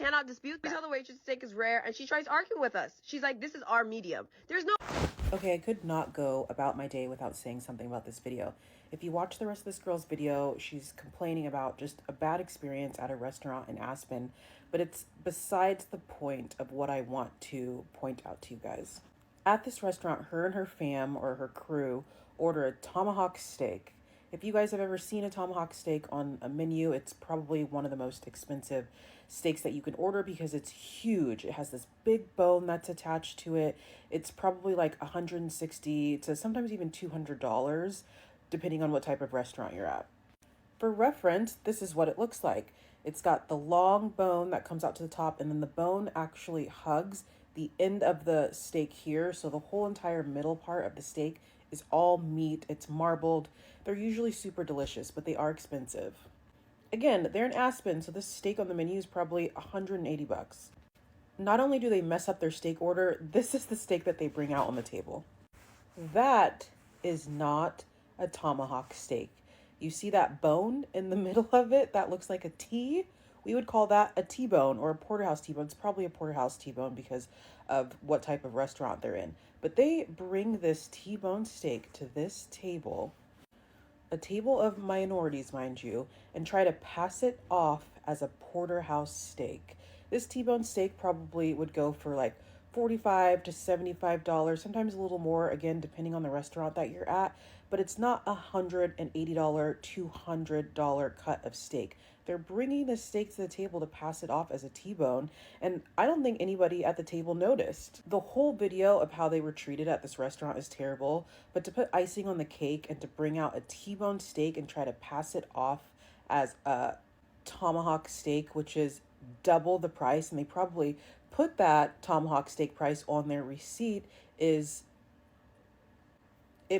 cannot dispute that. We tell the waitress steak is rare, and she tries arguing with us. She's like, this is our medium. There's no... Okay, I could not go about my day without saying something about this video. If you watch the rest of this girl's video, she's complaining about just a bad experience at a restaurant in Aspen, but it's besides the point of what I want to point out to you guys. At this restaurant, her and her fam, or her crew, order a tomahawk steak. If you guys have ever seen a tomahawk steak on a menu, it's probably one of the most expensive steaks that you can order because it's huge. It has this big bone that's attached to it. It's probably like $160 to sometimes even $200, depending on what type of restaurant you're at. For reference, this is what it looks like. It's got the long bone that comes out to the top, and then the bone actually hugs the end of the steak here. So the whole entire middle part of the steak is all meat. It's marbled. They're usually super delicious, but they are expensive. Again, they're in Aspen, so this steak on the menu is probably $180. Not only do they mess up their steak order, this is the steak that they bring out on the table. That is not a tomahawk steak. You see that bone in the middle of it? That looks like a T. We would call that a T-bone or a porterhouse T-bone. It's probably a porterhouse T-bone because of what type of restaurant they're in. But they bring this T-bone steak to this table, a table of minorities, mind you, and try to pass it off as a porterhouse steak. This T-bone steak probably would go for like $45 to $75, sometimes a little more, again, depending on the restaurant that you're at, but it's not $180, $200 cut of steak. They're bringing the steak to the table to pass it off as a T-bone, and I don't think anybody at the table noticed. The whole video of how they were treated at this restaurant is terrible, but to put icing on the cake and to bring out a T-bone steak and try to pass it off as a tomahawk steak, which is double the price, and they probably put that tomahawk steak price on their receipt, it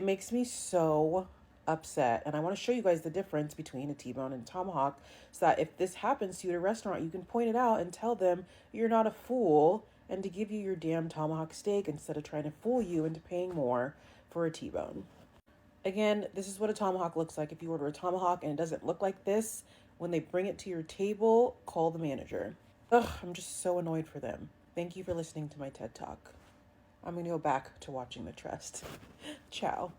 makes me so upset. And I want to show you guys the difference between a T-bone and a tomahawk, so that if this happens to you at a restaurant, you can point it out and tell them you're not a fool, and to give you your damn tomahawk steak instead of trying to fool you into paying more for a T-bone. Again, this is what a tomahawk looks like. If you order a tomahawk and it doesn't look like this, when they bring it to your table, call the manager. Ugh, I'm just so annoyed for them. Thank you for listening to my TED Talk. I'm going to go back to watching The Trust. Ciao.